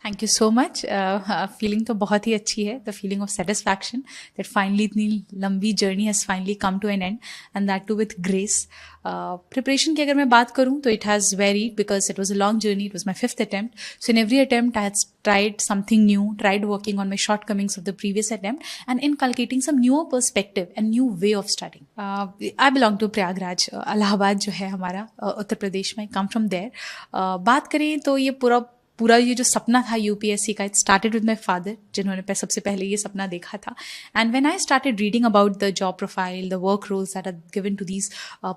Thank you so much. Feeling तो बहुत ही अच्छी है, the feeling of satisfaction that finally इतनी लंबी journey has finally come to an end and that too with grace. Preparation की अगर मैं बात करूँ तो it has varied because it was a long journey, it was my 5th attempt. So in every attempt I had tried something new, tried working on my shortcomings of the previous attempt and inculcating some newer perspective and new way of studying. I belong to Prayagraj, Allahabad जो है हमारा उत्तर प्रदेश में, come from there. बात करें तो ये पूरा ये जो सपना था यूपीएससी का, it started with my father, जिन्होंने सबसे पहले ये सपना देखा था. And when I started reading about the job profile, the work roles that are given to these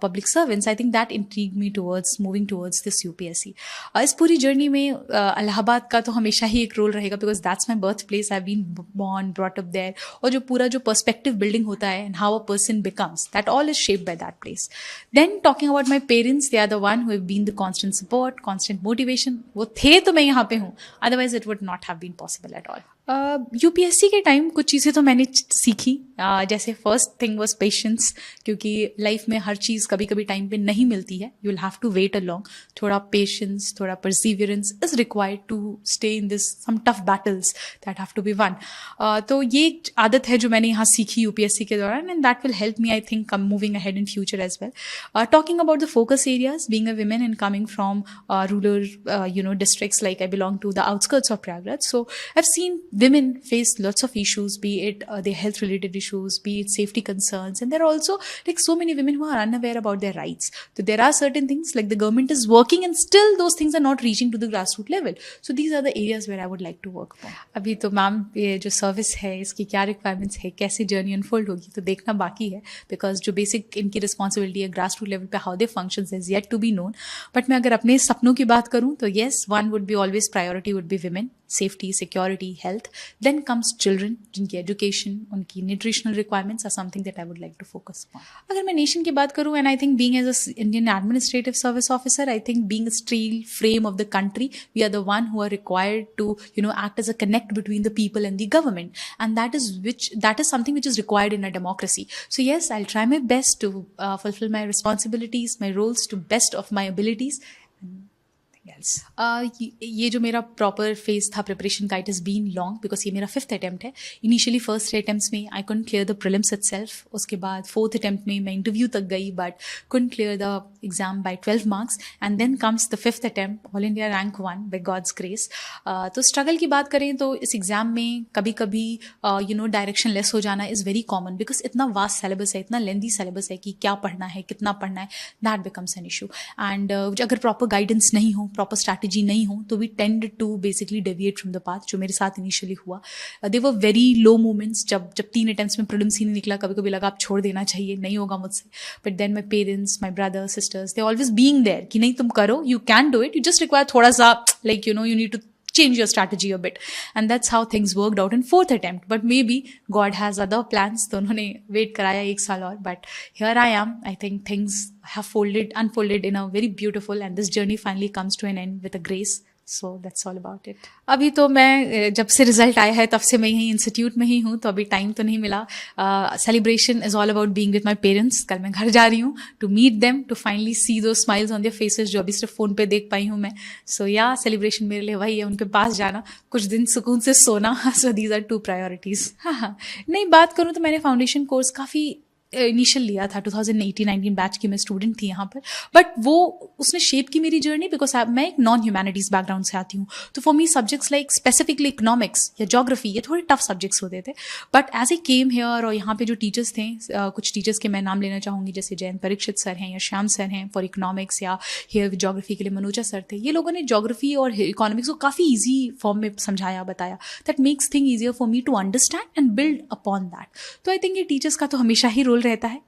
public servants, I think that intrigue me towards moving towards this UPSC. इस पूरी journey में इलाहाबाद का तो हमेशा ही एक रोल रहेगा because that's my birth place, I been born brought up there. और जो पूरा जो पर्सपेक्टिव बिल्डिंग होता है and how a person becomes, that all is shaped by that place. Then talking about my parents, they are the one who have been the constant support, constant motivation. वो थे तो मैं यहाँ पे हूँ, otherwise it would not have been possible at all. UPSC के time कुछ चीज़ें तो मैंने सीखी, जैसे फर्स्ट थिंग वाज पेशेंस, क्योंकि लाइफ में हर चीज़ कभी कभी टाइम पे नहीं मिलती है. You will have to wait a long. थोड़ा पेशेंस, थोड़ा perseverance is required to stay in this some tough battles that have to be won. तो ये एक आदत है जो मैंने यहाँ सीखी यूपीएससी के दौरान and that will help me I think moving ahead in future as well. Talking about the focus areas, being a women and coming from rural districts, like I belong to the outskirts of Prayagraj, so I've seen women face lots of issues, be it their health related issues, be it safety concerns, and there are also like so many women who are unaware about their rights. So there are certain things like the government is working and still those things are not reaching to the grassroots level. So these are the areas where I would like to work on. अभी तो ma'am ये जो service है इसकी क्या requirements है, कैसे journey unfold होगी, तो देखना बाकी है बिकॉज जो बेसिक इनकी रिस्पॉन्सिबिलिटी है ग्रास रूट लेवल पे, how they functions is yet to be known. But मैं अगर अपने सपनों की बात करूँ तो yes, one would be always priority would be women, safety, security, health. Then comes children, जिनकी education, उनकी nutritional requirements are something that I would like to focus on. अगर मैं nation की बात करूँ, and I think being as a Indian administrative service officer, I think being a steel frame of the country, we are the one who are required to, act as a connect between the people and the government, and that is something which is required in a democracy. So yes, I'll try my best to fulfill my responsibilities, my roles to best of my abilities. ये जो मेरा proper phase था preparation का, it is been long because ये मेरा 5th attempt है. Initially first attempts में I couldn't clear the prelims itself. उसके बाद 4th अटेम्प्ट में मैं इंटरव्यू तक गई but couldn't clear the exam by 12 marks. And then comes the 5th attempt, all India rank 1 by God's grace. तो struggle की बात करें तो इस एग्जाम में कभी कभी डायरेक्शन लेस हो जाना इज़ वेरी कॉमन बिकॉज इतना वास्ट सिलेबस है, इतना लेंदी सिलेबस है कि क्या पढ़ना है, कितना पढ़ना है, that becomes an issue. And अगर प्रॉपर गाइडेंस नहीं हो, प्रॉपर स्ट्रैटेजी नहीं हो, तो we tend to basically deviate from the path, जो मेरे साथ इनिशियली हुआ. दे वर वेरी लो मोमेंट्स जब 3 अटेम्प्ट्स में प्रीलिम्स ही नहीं निकला. कभी कभी लगा आप छोड़ देना चाहिए, नहीं होगा मुझसे. But then my parents, my brother, sisters, they always being there कि नहीं तुम करो, you can do it, you just require थोड़ा सा like you need to change your strategy a bit, and that's how things worked out in 4th attempt. But maybe God has other plans, तो उन्होंने wait कराया 1 साल और. But here I am. I think things have unfolded in a very beautiful, and this journey finally comes to an end with a grace. So that's all about it. अभी तो मैं जब से रिजल्ट आया है तब से मैं यहीं इंस्टीट्यूट में ही हूँ, तो अभी टाइम तो नहीं मिला. Celebration is all about being with my parents. कल मैं घर जा रही हूँ to meet them, to finally see two smiles on their faces जो अभी सिर्फ फोन पे देख पाई हूँ मैं. सो या सेलिब्रेशन मेरे लिए वही है, उनके पास जाना, कुछ दिन सुकून से सोना. So these are 2 priorities. हाँ, नहीं बात करूँ तो मैंने फाउंडेशन कोर्स काफ़ी इनिशियल लिया था, 2018-19 बैच की मैं स्टूडेंट थी यहाँ पर. बट वो उसने शेप की मेरी जर्नी बिकॉज मैं एक नॉन ह्यूमैनिटीज बैकग्राउंड से आती हूँ. तो for me subjects like specifically economics या जोग्राफी ये थोड़े टफ सब्जेक्ट्स होते थे. But as a came here, और यहाँ पे जो टीचर्स थे, कुछ टीचर्स के मैं नाम लेना चाहूँगी, जैसे जयंत परीक्षित सर हैं या श्याम सर हैं फॉर इकोनॉमिक्स, या हेयर जोग्राफी के लिए मनोजा सर थे. ये लोगों ने जोग्राफी और इकोनॉमिक्स को काफ़ी ईजी फॉर्म में समझाया, बताया. That makes thing easier for me to understand and build upon that. तो आई थिंक ये टीचर्स का तो हमेशा ही रोल रहता है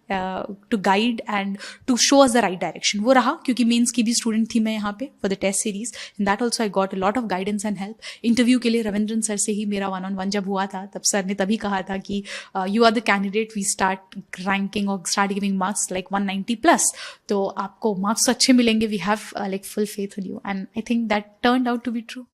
to guide and to show us the right direction. वो रहा क्योंकि मेंस की भी स्टूडेंट थी मैं यहाँ पे for the test series. In that also I got a lot of guidance and help. Interview के लिए रविंद्रन सर से ही मेरा 1-on-1 जब हुआ था, तब सर ने तभी कहा था कि you are the candidate, we start ranking और स्टार्ट गिविंग मार्क्स लाइक 190+. तो आपको मार्क्स तो अच्छे मिलेंगे, we have like full faith in you, and I think that turned out to be true.